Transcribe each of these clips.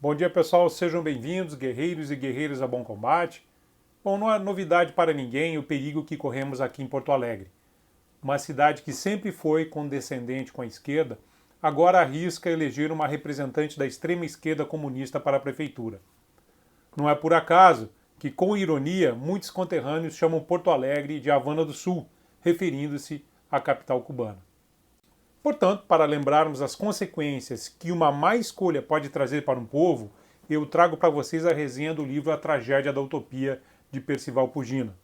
Bom dia, pessoal, sejam bem-vindos, guerreiros e guerreiras a bom combate. Bom, não é novidade para ninguém o perigo que corremos aqui em Porto Alegre. Uma cidade que sempre foi condescendente com a esquerda, agora arrisca eleger uma representante da extrema esquerda comunista para a prefeitura. Não é por acaso que, com ironia, muitos conterrâneos chamam Porto Alegre de Havana do Sul, referindo-se à capital cubana. Portanto, para lembrarmos as consequências que uma má escolha pode trazer para um povo, eu trago para vocês a resenha do livro A Tragédia da Utopia, de Percival Pugina.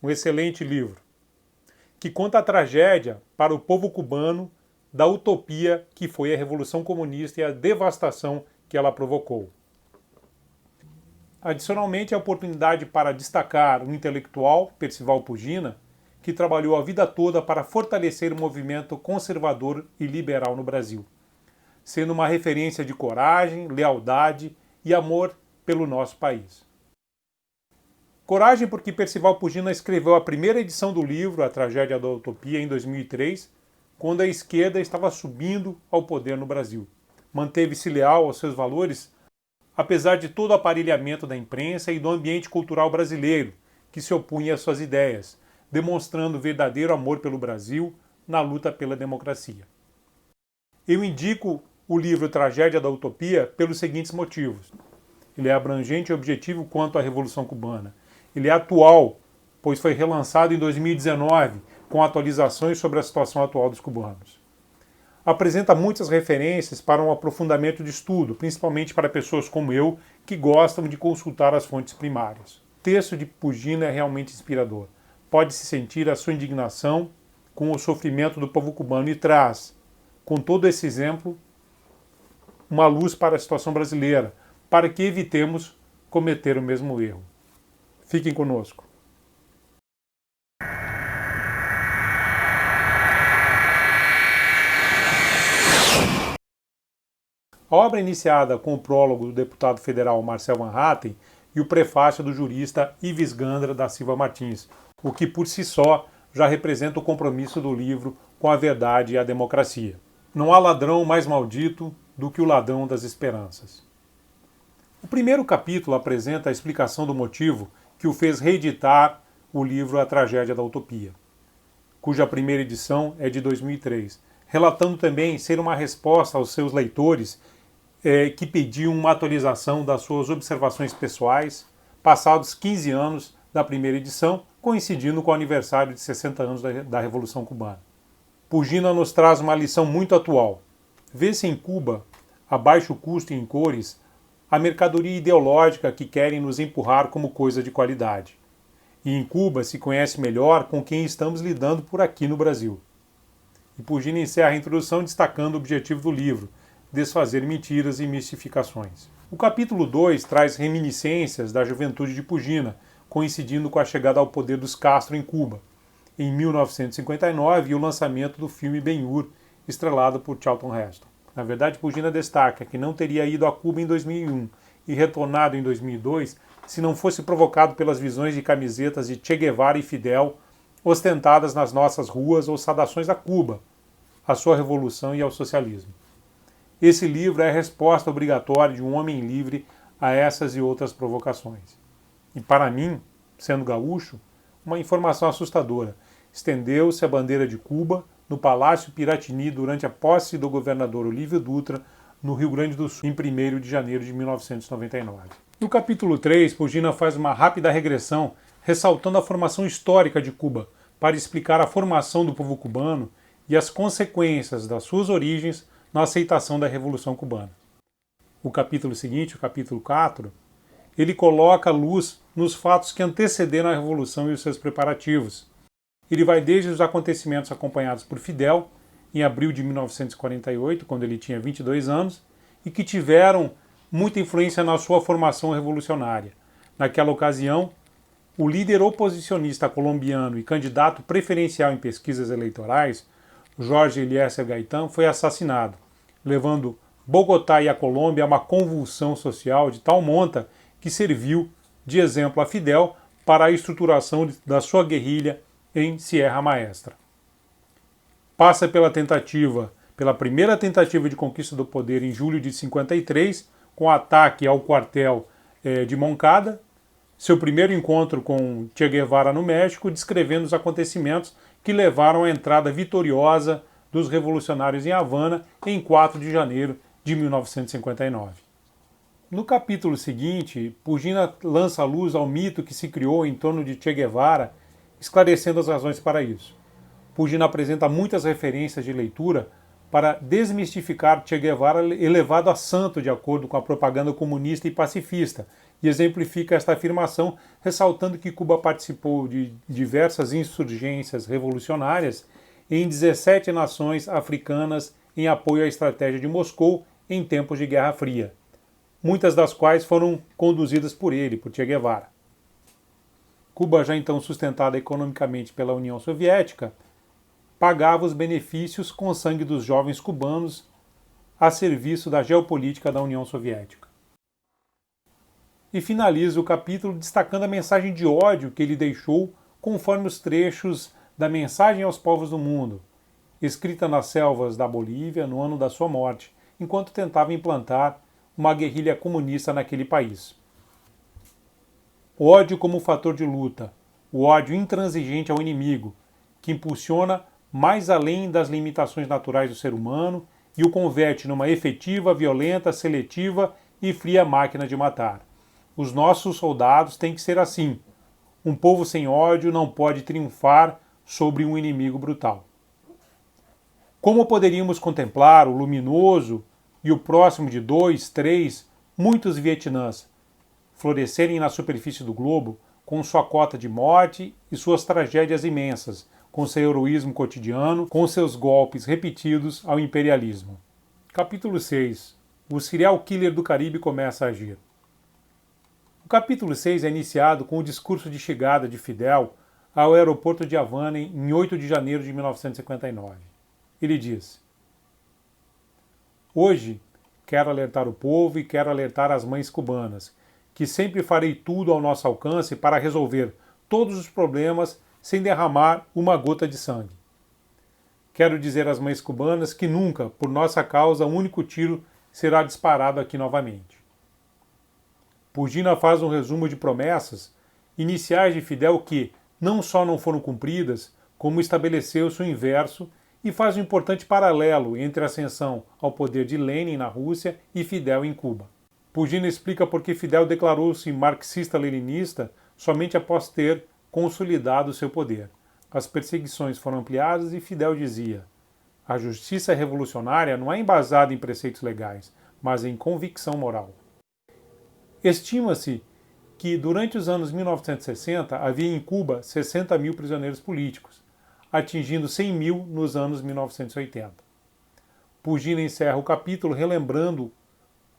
Um excelente livro, que conta a tragédia para o povo cubano da utopia que foi a Revolução Comunista e a devastação que ela provocou. Adicionalmente, a oportunidade para destacar o intelectual Percival Pugina, que trabalhou a vida toda para fortalecer o movimento conservador e liberal no Brasil, sendo uma referência de coragem, lealdade e amor pelo nosso país. Coragem porque Percival Pugina escreveu a primeira edição do livro A Tragédia da Utopia em 2003, quando a esquerda estava subindo ao poder no Brasil. Manteve-se leal aos seus valores, apesar de todo o aparelhamento da imprensa e do ambiente cultural brasileiro, que se opunha às suas ideias, demonstrando verdadeiro amor pelo Brasil na luta pela democracia. Eu indico o livro Tragédia da Utopia pelos seguintes motivos. Ele é abrangente e objetivo quanto à Revolução Cubana. Ele é atual, pois foi relançado em 2019, com atualizações sobre a situação atual dos cubanos. Apresenta muitas referências para um aprofundamento de estudo, principalmente para pessoas como eu, que gostam de consultar as fontes primárias. O texto de Pugina é realmente inspirador. Pode-se sentir a sua indignação com o sofrimento do povo cubano e traz, com todo esse exemplo, uma luz para a situação brasileira, para que evitemos cometer o mesmo erro. Fiquem conosco. A obra é iniciada com o prólogo do deputado federal Marcel Van Hatten e o prefácio do jurista Ives Gandra da Silva Martins, o que por si só já representa o compromisso do livro com a verdade e a democracia. Não há ladrão mais maldito do que o ladrão das esperanças. O primeiro capítulo apresenta a explicação do motivo que o fez reeditar o livro A Tragédia da Utopia, cuja primeira edição é de 2003, relatando também ser uma resposta aos seus leitores que pediam uma atualização das suas observações pessoais, passados 15 anos da primeira edição, coincidindo com o aniversário de 60 anos da Revolução Cubana. Pugina nos traz uma lição muito atual. Vê-se em Cuba, a baixo custo e em cores, a mercadoria ideológica que querem nos empurrar como coisa de qualidade. E em Cuba se conhece melhor com quem estamos lidando por aqui no Brasil. E Pugina encerra a introdução destacando o objetivo do livro, desfazer mentiras e mistificações. O capítulo 2 traz reminiscências da juventude de Pugina, coincidindo com a chegada ao poder dos Castro em Cuba, em 1959, e o lançamento do filme Ben-Hur, estrelado por Charlton Heston. Na verdade, Pugina destaca que não teria ido a Cuba em 2001 e retornado em 2002 se não fosse provocado pelas visões de camisetas de Che Guevara e Fidel ostentadas nas nossas ruas ou saudações a Cuba, à sua revolução e ao socialismo. Esse livro é a resposta obrigatória de um homem livre a essas e outras provocações. E para mim, sendo gaúcho, uma informação assustadora. Estendeu-se a bandeira de Cuba no Palácio Piratini durante a posse do governador Olívio Dutra, no Rio Grande do Sul, em 1º de janeiro de 1999. No capítulo 3, Pugina faz uma rápida regressão, ressaltando a formação histórica de Cuba, para explicar a formação do povo cubano e as consequências das suas origens na aceitação da Revolução Cubana. O capítulo seguinte, o capítulo 4, ele coloca luz nos fatos que antecederam a Revolução e os seus preparativos. Ele vai desde os acontecimentos acompanhados por Fidel, em abril de 1948, quando ele tinha 22 anos, e que tiveram muita influência na sua formação revolucionária. Naquela ocasião, o líder oposicionista colombiano e candidato preferencial em pesquisas eleitorais, Jorge Eliezer Gaitán, foi assassinado, levando Bogotá e a Colômbia a uma convulsão social de tal monta que serviu de exemplo a Fidel para a estruturação da sua guerrilha em Sierra Maestra. Passa pela primeira tentativa de conquista do poder em julho de 53, com ataque ao quartel de Moncada, seu primeiro encontro com Che Guevara no México, descrevendo os acontecimentos que levaram à entrada vitoriosa dos revolucionários em Havana em 4 de janeiro de 1959. No capítulo seguinte, Pugina lança luz ao mito que se criou em torno de Che Guevara, esclarecendo as razões para isso. Pugina apresenta muitas referências de leitura para desmistificar Che Guevara elevado a santo de acordo com a propaganda comunista e pacifista, e exemplifica esta afirmação ressaltando que Cuba participou de diversas insurgências revolucionárias em 17 nações africanas em apoio à estratégia de Moscou em tempos de Guerra Fria, muitas das quais foram conduzidas por ele, por Che Guevara. Cuba, já então sustentada economicamente pela União Soviética, pagava os benefícios com o sangue dos jovens cubanos a serviço da geopolítica da União Soviética. E finaliza o capítulo destacando a mensagem de ódio que ele deixou conforme os trechos da Mensagem aos Povos do Mundo, escrita nas selvas da Bolívia no ano da sua morte, enquanto tentava implantar uma guerrilha comunista naquele país. O ódio como fator de luta, o ódio intransigente ao inimigo, que impulsiona mais além das limitações naturais do ser humano e o converte numa efetiva, violenta, seletiva e fria máquina de matar. Os nossos soldados têm que ser assim. Um povo sem ódio não pode triunfar sobre um inimigo brutal. Como poderíamos contemplar o luminoso e o próximo de 2, 3, muitos Vietnãs florescerem na superfície do globo com sua cota de morte e suas tragédias imensas, com seu heroísmo cotidiano, com seus golpes repetidos ao imperialismo. Capítulo 6. O serial killer do Caribe começa a agir. O capítulo 6 é iniciado com o discurso de chegada de Fidel ao aeroporto de Havana em 8 de janeiro de 1959. Ele diz: "Hoje quero alertar o povo e quero alertar as mães cubanas, que sempre farei tudo ao nosso alcance para resolver todos os problemas sem derramar uma gota de sangue. Quero dizer às mães cubanas que nunca, por nossa causa, um único tiro será disparado aqui novamente." Pugina faz um resumo de promessas iniciais de Fidel que não só não foram cumpridas, como estabeleceu-se o inverso e faz um importante paralelo entre a ascensão ao poder de Lenin na Rússia e Fidel em Cuba. Pugina explica por que Fidel declarou-se marxista-leninista somente após ter consolidado seu poder. As perseguições foram ampliadas e Fidel dizia: "A justiça revolucionária não é embasada em preceitos legais, mas em convicção moral." Estima-se que durante os anos 1960 havia em Cuba 60 mil prisioneiros políticos, atingindo 100 mil nos anos 1980. Pugina encerra o capítulo relembrando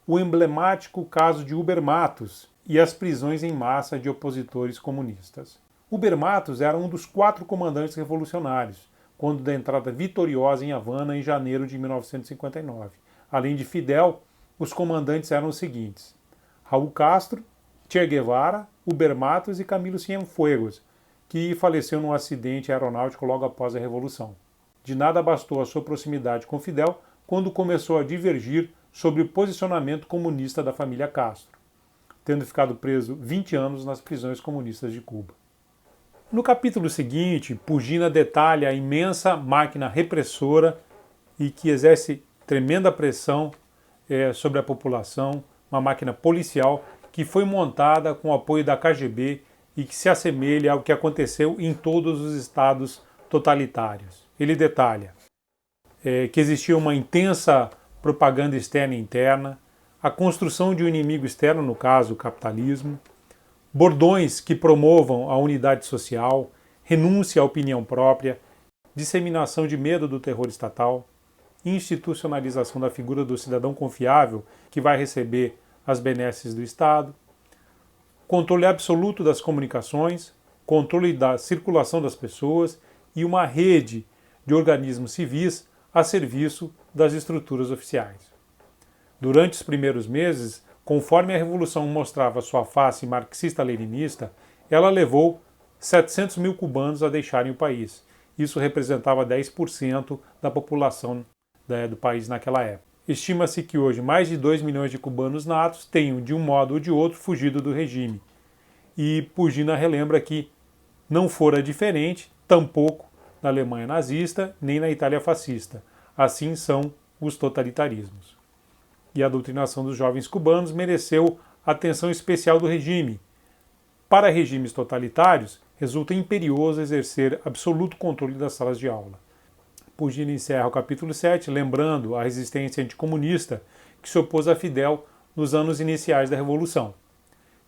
o emblemático caso de Huber Matos e as prisões em massa de opositores comunistas. Huber Matos era um dos 4 comandantes revolucionários, quando da entrada vitoriosa em Havana em janeiro de 1959. Além de Fidel, os comandantes eram os seguintes: Raul Castro, Che Guevara, Huber Matos e Camilo Cienfuegos, que faleceu num acidente aeronáutico logo após a Revolução. De nada bastou a sua proximidade com Fidel quando começou a divergir sobre o posicionamento comunista da família Castro, tendo ficado preso 20 anos nas prisões comunistas de Cuba. No capítulo seguinte, Pugina detalha a imensa máquina repressora e que exerce tremenda pressão sobre a população, uma máquina policial que foi montada com o apoio da KGB e que se assemelha ao que aconteceu em todos os estados totalitários. Ele detalha que existia uma intensa propaganda externa e interna, a construção de um inimigo externo, no caso o capitalismo, bordões que promovam a unidade social, renúncia à opinião própria, disseminação de medo do terror estatal, institucionalização da figura do cidadão confiável que vai receber as benesses do Estado, controle absoluto das comunicações, controle da circulação das pessoas e uma rede de organismos civis a serviço das estruturas oficiais. Durante os primeiros meses, conforme a Revolução mostrava sua face marxista-leninista, ela levou 700 mil cubanos a deixarem o país. Isso representava 10% da população do país naquela época. Estima-se que hoje mais de 2 milhões de cubanos natos tenham, de um modo ou de outro, fugido do regime. E Pugina relembra que não fora diferente, tampouco na Alemanha nazista, nem na Itália fascista. Assim são os totalitarismos. E a doutrinação dos jovens cubanos mereceu atenção especial do regime. Para regimes totalitários, resulta imperioso exercer absoluto controle das salas de aula. Pugina encerra o capítulo 7 lembrando a resistência anticomunista que se opôs a Fidel nos anos iniciais da Revolução.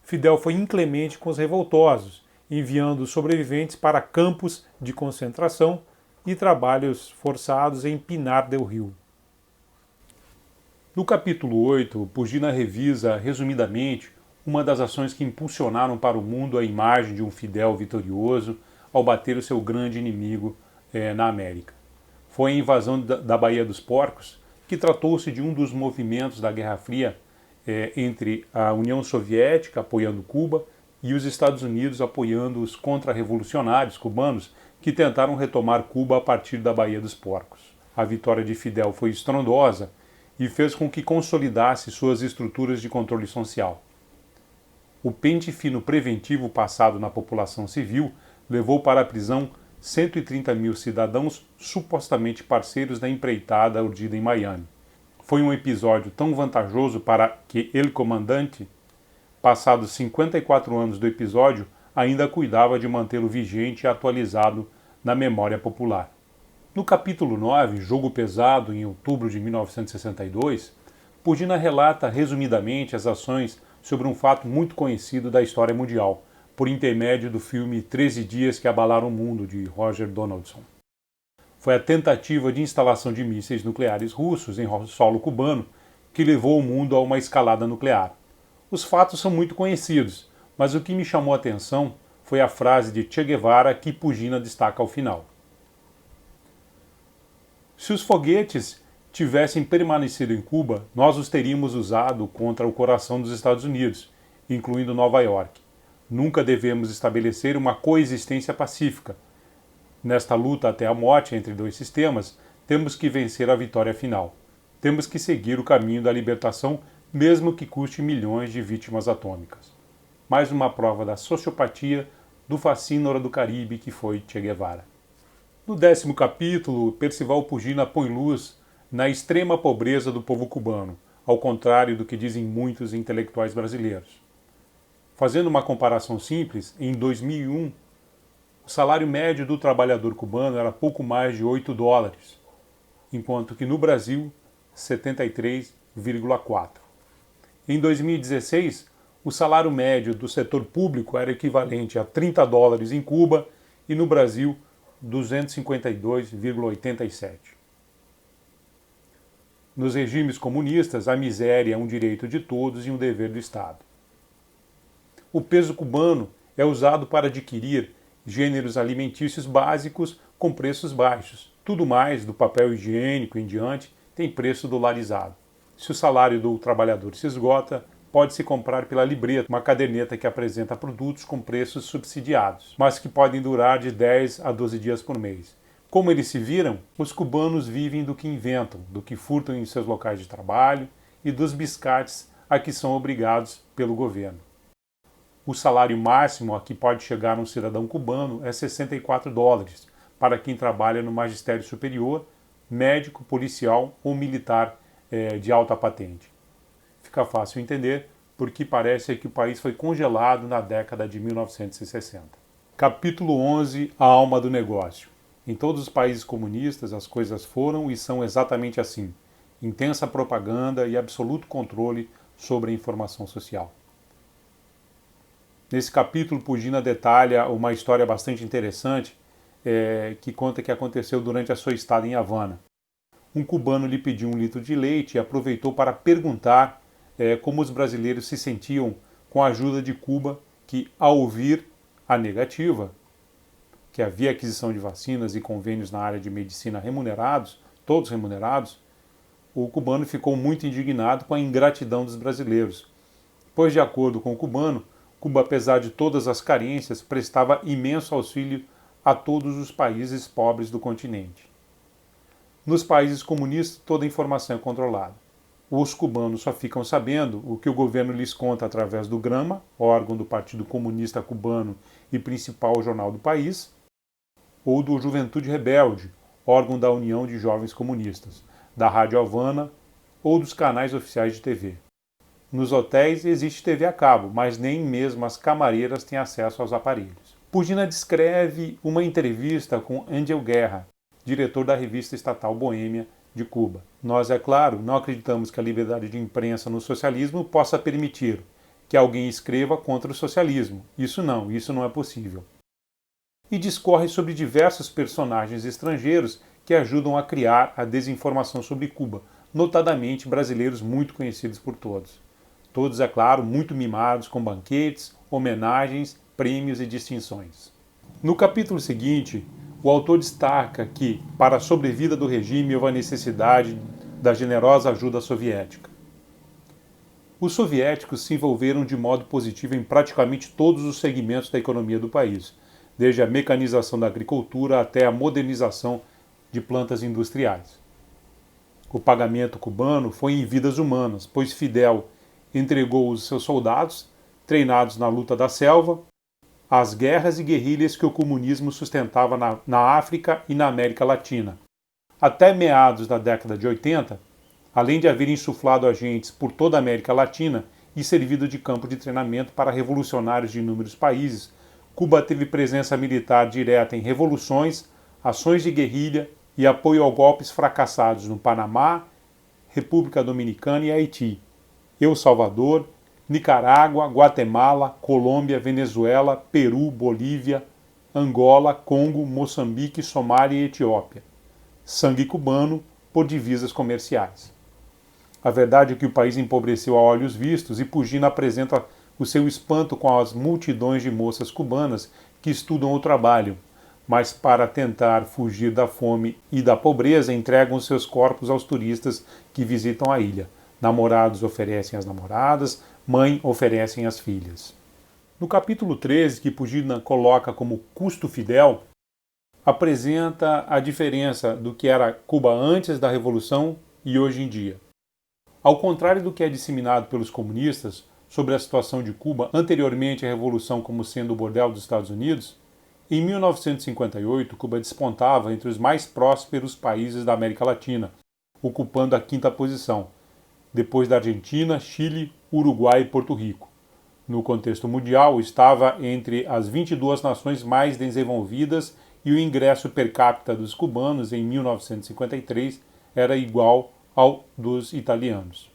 Fidel foi inclemente com os revoltosos, enviando os sobreviventes para campos de concentração e trabalhos forçados em Pinar del Rio. No capítulo 8, Pugina revisa resumidamente uma das ações que impulsionaram para o mundo a imagem de um Fidel vitorioso ao bater o seu grande inimigo na América. Foi a invasão da Baía dos Porcos, que tratou-se de um dos movimentos da Guerra Fria entre a União Soviética apoiando Cuba e os Estados Unidos apoiando os contra-revolucionários cubanos que tentaram retomar Cuba a partir da Baía dos Porcos. A vitória de Fidel foi estrondosa e fez com que consolidasse suas estruturas de controle social. O pente fino preventivo passado na população civil levou para a prisão 130 mil cidadãos supostamente parceiros da empreitada urdida em Miami. Foi um episódio tão vantajoso para que El Comandante, passados 54 anos do episódio, ainda cuidava de mantê-lo vigente e atualizado na memória popular. No capítulo 9, Jogo Pesado, em outubro de 1962, Pugina relata resumidamente as ações sobre um fato muito conhecido da história mundial, por intermédio do filme 13 Dias que Abalaram o Mundo, de Roger Donaldson. Foi a tentativa de instalação de mísseis nucleares russos em solo cubano que levou o mundo a uma escalada nuclear. Os fatos são muito conhecidos, mas o que me chamou a atenção foi a frase de Che Guevara que Pugina destaca ao final. Se os foguetes tivessem permanecido em Cuba, nós os teríamos usado contra o coração dos Estados Unidos, incluindo Nova York. Nunca devemos estabelecer uma coexistência pacífica. Nesta luta até a morte entre dois sistemas, temos que vencer a vitória final. Temos que seguir o caminho da libertação, mesmo que custe milhões de vítimas atômicas. Mais uma prova da sociopatia do fascínora do Caribe que foi Che Guevara. No 10º capítulo, Percival Pugina põe luz na extrema pobreza do povo cubano, ao contrário do que dizem muitos intelectuais brasileiros. Fazendo uma comparação simples, em 2001, o salário médio do trabalhador cubano era pouco mais de $8, enquanto que no Brasil, 73,4. Em 2016, o salário médio do setor público era equivalente a $30 em Cuba e no Brasil, 252,87. Nos regimes comunistas, a miséria é um direito de todos e um dever do Estado. O peso cubano é usado para adquirir gêneros alimentícios básicos com preços baixos. Tudo mais, do papel higiênico em diante, tem preço dolarizado. Se o salário do trabalhador se esgota, pode-se comprar pela libreta, uma caderneta que apresenta produtos com preços subsidiados, mas que podem durar de 10 a 12 dias por mês. Como eles se viram? Os cubanos vivem do que inventam, do que furtam em seus locais de trabalho e dos biscates a que são obrigados pelo governo. O salário máximo a que pode chegar um cidadão cubano é $64 para quem trabalha no magistério superior, médico, policial ou militar de alta patente. Fica fácil entender porque parece que o país foi congelado na década de 1960. Capítulo 11. A alma do negócio. Em todos os países comunistas as coisas foram e são exatamente assim. Intensa propaganda e absoluto controle sobre a informação social. Nesse capítulo, Pugina detalha uma história bastante interessante que conta que aconteceu durante a sua estada em Havana. Um cubano lhe pediu 1 litro de leite e aproveitou para perguntar como os brasileiros se sentiam com a ajuda de Cuba, que, ao ouvir a negativa, que havia aquisição de vacinas e convênios na área de medicina remunerados, todos remunerados, o cubano ficou muito indignado com a ingratidão dos brasileiros, pois, de acordo com o cubano, Cuba, apesar de todas as carências, prestava imenso auxílio a todos os países pobres do continente. Nos países comunistas, toda a informação é controlada. os cubanos só ficam sabendo o que o governo lhes conta através do Grama, órgão do Partido Comunista Cubano e principal jornal do país, ou do Juventude Rebelde, órgão da União de Jovens Comunistas, da Rádio Havana ou dos canais oficiais de TV. Nos hotéis existe TV a cabo, mas nem mesmo as camareiras têm acesso aos aparelhos. Pugina descreve uma entrevista com Ángel Guerra, diretor da revista estatal Boêmia de Cuba. Nós, é claro, não acreditamos que a liberdade de imprensa no socialismo possa permitir que alguém escreva contra o socialismo. Isso não é possível. E discorre sobre diversos personagens estrangeiros que ajudam a criar a desinformação sobre Cuba, notadamente brasileiros muito conhecidos por todos. Todos, é claro, muito mimados com banquetes, homenagens, prêmios e distinções. No capítulo seguinte, o autor destaca que, para a sobrevida do regime, houve a necessidade da generosa ajuda soviética. Os soviéticos se envolveram de modo positivo em praticamente todos os segmentos da economia do país, desde a mecanização da agricultura até a modernização de plantas industriais. O pagamento cubano foi em vidas humanas, pois Fidel entregou os seus soldados, treinados na luta da selva, às guerras e guerrilhas que o comunismo sustentava na África e na América Latina. Até meados da década de 80, além de haver insuflado agentes por toda a América Latina e servido de campo de treinamento para revolucionários de inúmeros países, Cuba teve presença militar direta em revoluções, ações de guerrilha e apoio a golpes fracassados no Panamá, República Dominicana e Haiti, El Salvador, Nicarágua, Guatemala, Colômbia, Venezuela, Peru, Bolívia, Angola, Congo, Moçambique, Somália e Etiópia. Sangue cubano por divisas comerciais. A verdade é que o país empobreceu a olhos vistos e Pugina apresenta o seu espanto com as multidões de moças cubanas que estudam ou trabalham, mas para tentar fugir da fome e da pobreza entregam seus corpos aos turistas que visitam a ilha. Namorados oferecem às namoradas, mãe oferecem às filhas. No capítulo 13, que Pugina coloca como custo Fidel, apresenta a diferença do que era Cuba antes da Revolução e hoje em dia. Ao contrário do que é disseminado pelos comunistas sobre a situação de Cuba anteriormente à Revolução como sendo o bordel dos Estados Unidos, em 1958 Cuba despontava entre os mais prósperos países da América Latina, ocupando a 5ª posição, depois da Argentina, Chile, Uruguai e Porto Rico. No contexto mundial, estava entre as 22 nações mais desenvolvidas e o ingresso per capita dos cubanos em 1953 era igual ao dos italianos.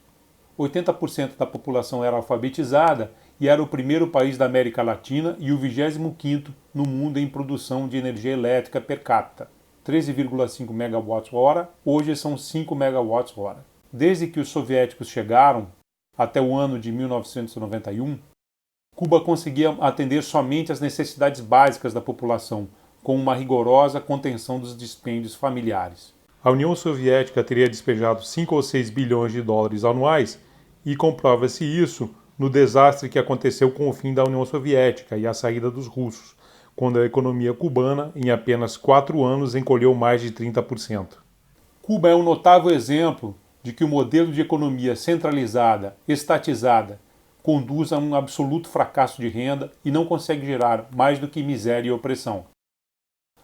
80% da população era alfabetizada e era o primeiro país da América Latina e o 25º no mundo em produção de energia elétrica per capita. 13,5 MWh, hoje são 5 MWh. Desde que os soviéticos chegaram, até o ano de 1991, Cuba conseguia atender somente às necessidades básicas da população, com uma rigorosa contenção dos dispêndios familiares. A União Soviética teria despejado 5 ou 6 bilhões de dólares anuais e comprova-se isso no desastre que aconteceu com o fim da União Soviética e a saída dos russos, quando a economia cubana, em apenas 4 anos, encolheu mais de 30%. Cuba é um notável exemplo de que o modelo de economia centralizada, estatizada, conduz a um absoluto fracasso de renda e não consegue gerar mais do que miséria e opressão.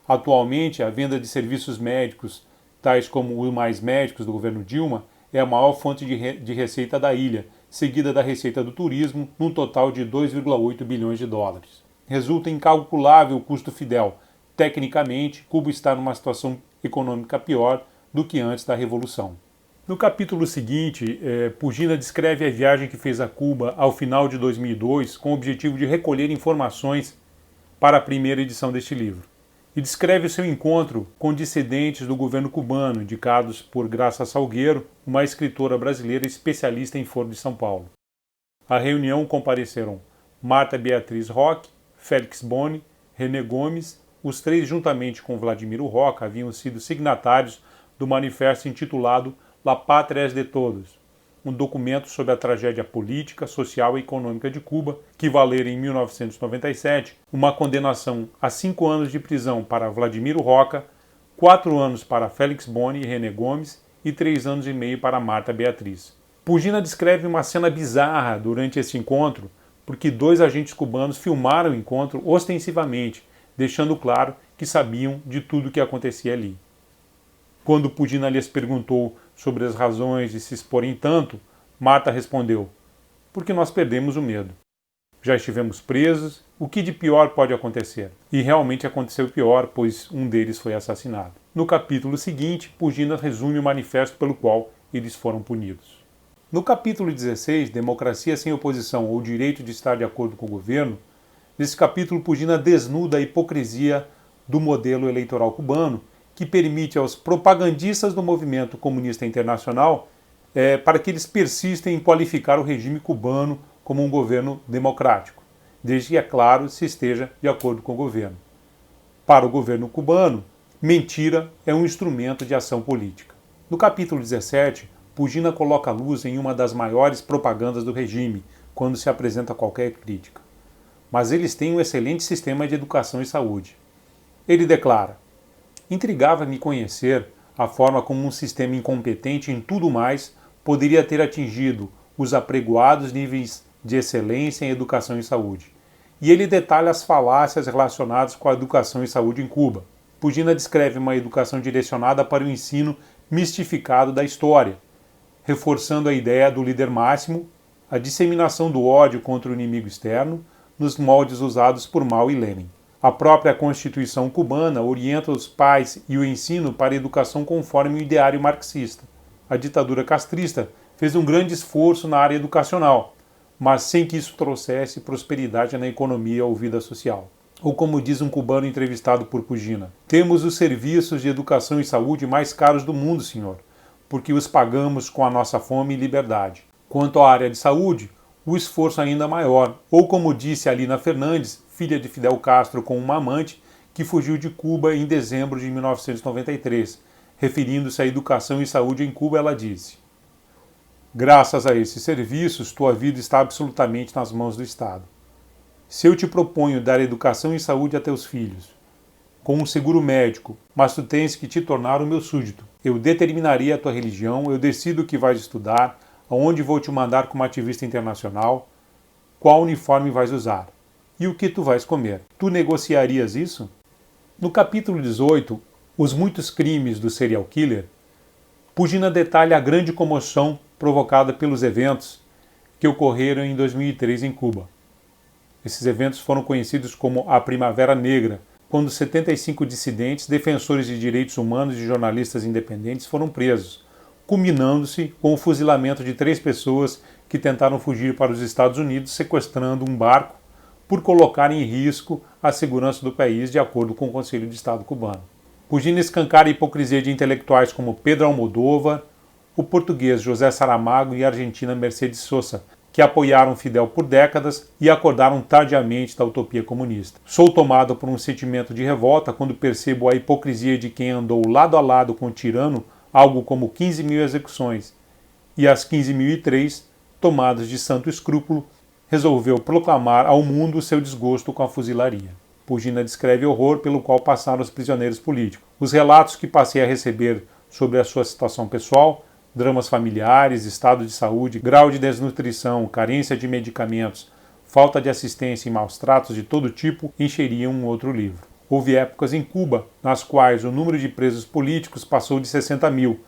Atualmente, a venda de serviços médicos, tais como o Mais Médicos do governo Dilma, é a maior fonte de receita da ilha, seguida da receita do turismo, num total de 2,8 bilhões de dólares. Resulta incalculável o custo Fidel. Tecnicamente, Cuba está numa situação econômica pior do que antes da Revolução. No capítulo seguinte, Pugina descreve a viagem que fez a Cuba ao final de 2002 com o objetivo de recolher informações para a primeira edição deste livro. E descreve o seu encontro com dissidentes do governo cubano, indicados por Graça Salgueiro, uma escritora brasileira especialista em Foro de São Paulo. À reunião compareceram Marta Beatriz Roque, Félix Boni, René Gomes. Os 3, juntamente com Vladimiro Roca, haviam sido signatários do manifesto intitulado La Pátria es de Todos, um documento sobre a tragédia política, social e econômica de Cuba, que valera em 1997 uma condenação a 5 anos de prisão para Vladimiro Roca, 4 anos para Félix Boni e René Gomes e 3 anos e meio para Marta Beatriz. Pugina descreve uma cena bizarra durante esse encontro, porque 2 agentes cubanos filmaram o encontro ostensivamente, deixando claro que sabiam de tudo o que acontecia ali. Quando Pugina lhes perguntou sobre as razões de se exporem tanto, Marta respondeu: porque nós perdemos o medo. Já estivemos presos, o que de pior pode acontecer? E realmente aconteceu pior, pois um deles foi assassinado. No capítulo seguinte, Pugina resume o manifesto pelo qual eles foram punidos. No capítulo 16, Democracia sem oposição ou direito de estar de acordo com o governo, nesse capítulo Pugina desnuda a hipocrisia do modelo eleitoral cubano, que permite aos propagandistas do movimento comunista internacional para que eles persistem em qualificar o regime cubano como um governo democrático, desde que, é claro, se esteja de acordo com o governo. Para o governo cubano, mentira é um instrumento de ação política. No capítulo 17, Pugina coloca a luz em uma das maiores propagandas do regime, quando se apresenta qualquer crítica. Mas eles têm um excelente sistema de educação e saúde. Ele declara: intrigava-me conhecer a forma como um sistema incompetente em tudo mais poderia ter atingido os apregoados níveis de excelência em educação e saúde. E ele detalha as falácias relacionadas com a educação e saúde em Cuba. Pugina descreve uma educação direcionada para o ensino mistificado da história, reforçando a ideia do líder máximo, a disseminação do ódio contra o inimigo externo, nos moldes usados por Mao e Lenin. A própria Constituição cubana orienta os pais e o ensino para a educação conforme o ideário marxista. A ditadura castrista fez um grande esforço na área educacional, mas sem que isso trouxesse prosperidade na economia ou vida social. Ou como diz um cubano entrevistado por Pugina: temos os serviços de educação e saúde mais caros do mundo, senhor, porque os pagamos com a nossa fome e liberdade. Quanto à área de saúde, o esforço ainda maior. Ou como disse Alina Fernandes, filha de Fidel Castro com uma amante, que fugiu de Cuba em dezembro de 1993. Referindo-se à educação e saúde em Cuba, ela disse: graças a esses serviços, tua vida está absolutamente nas mãos do Estado. Se eu te proponho dar educação e saúde a teus filhos, com um seguro médico, mas tu tens que te tornar o meu súdito. Eu determinaria a tua religião, eu decido o que vais estudar, aonde vou te mandar como ativista internacional, qual uniforme vais usar e o que tu vais comer. Tu negociarias isso? No capítulo 18, Os Muitos Crimes do Serial Killer, Pugina detalha a grande comoção provocada pelos eventos que ocorreram em 2003 em Cuba. Esses eventos foram conhecidos como a Primavera Negra, quando 75 dissidentes, defensores de direitos humanos e jornalistas independentes foram presos, culminando-se com o fuzilamento de 3 pessoas que tentaram fugir para os Estados Unidos sequestrando um barco por colocar em risco a segurança do país, de acordo com o Conselho de Estado cubano. Pugina escancara a hipocrisia de intelectuais como Pedro Almodóvar, o português José Saramago e a argentina Mercedes Sosa, que apoiaram Fidel por décadas e acordaram tardiamente da utopia comunista. Sou tomado por um sentimento de revolta quando percebo a hipocrisia de quem andou lado a lado com o tirano, algo como 15.000 execuções, e às 15.003, tomadas de santo escrúpulo, resolveu proclamar ao mundo seu desgosto com a fuzilaria. Pugina descreve o horror pelo qual passaram os prisioneiros políticos. Os relatos que passei a receber sobre a sua situação pessoal, dramas familiares, estado de saúde, grau de desnutrição, carência de medicamentos, falta de assistência e maus tratos de todo tipo encheriam um outro livro. Houve épocas em Cuba nas quais o número de presos políticos passou de 60.000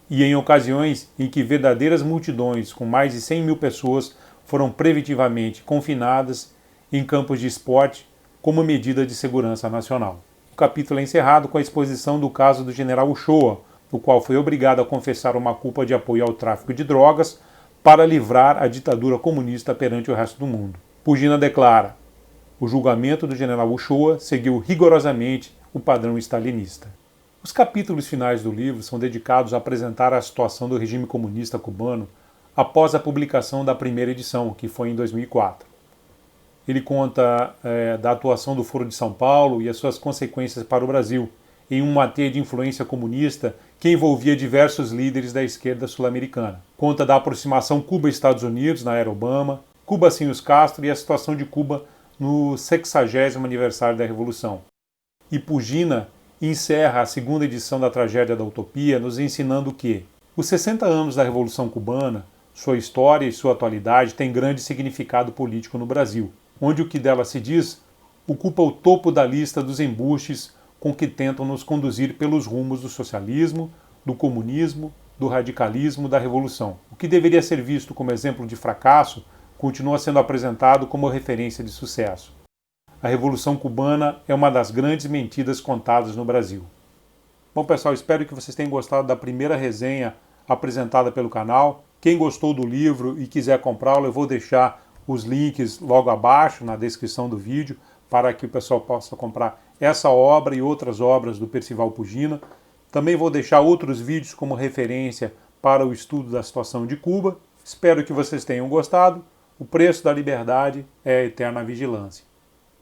e em ocasiões em que verdadeiras multidões com mais de 100.000 pessoas foram preventivamente confinadas em campos de esporte como medida de segurança nacional. O capítulo é encerrado com a exposição do caso do general Uchoa, o qual foi obrigado a confessar uma culpa de apoio ao tráfico de drogas para livrar a ditadura comunista perante o resto do mundo. Pugina declara: o julgamento do general Uchoa seguiu rigorosamente o padrão stalinista. Os capítulos finais do livro são dedicados a apresentar a situação do regime comunista cubano após a publicação da primeira edição, que foi em 2004. Ele conta da atuação do Foro de São Paulo e as suas consequências para o Brasil, em uma teia de influência comunista que envolvia diversos líderes da esquerda sul-americana. Conta da aproximação Cuba-Estados Unidos na era Obama, Cuba sem os Castro e a situação de Cuba no 60º aniversário da Revolução. E Pugina encerra a segunda edição da Tragédia da Utopia nos ensinando que os 60 anos da Revolução Cubana Sua história e sua atualidade têm grande significado político no Brasil, onde o que dela se diz ocupa o topo da lista dos embustes com que tentam nos conduzir pelos rumos do socialismo, do comunismo, do radicalismo, da revolução. O que deveria ser visto como exemplo de fracasso continua sendo apresentado como referência de sucesso. A Revolução Cubana é uma das grandes mentiras contadas no Brasil. Bom, pessoal, espero que vocês tenham gostado da primeira resenha apresentada pelo canal. Quem gostou do livro e quiser comprá-lo, eu vou deixar os links logo abaixo na descrição do vídeo para que o pessoal possa comprar essa obra e outras obras do Percival Pugina. Também vou deixar outros vídeos como referência para o estudo da situação de Cuba. Espero que vocês tenham gostado. O preço da liberdade é a eterna vigilância.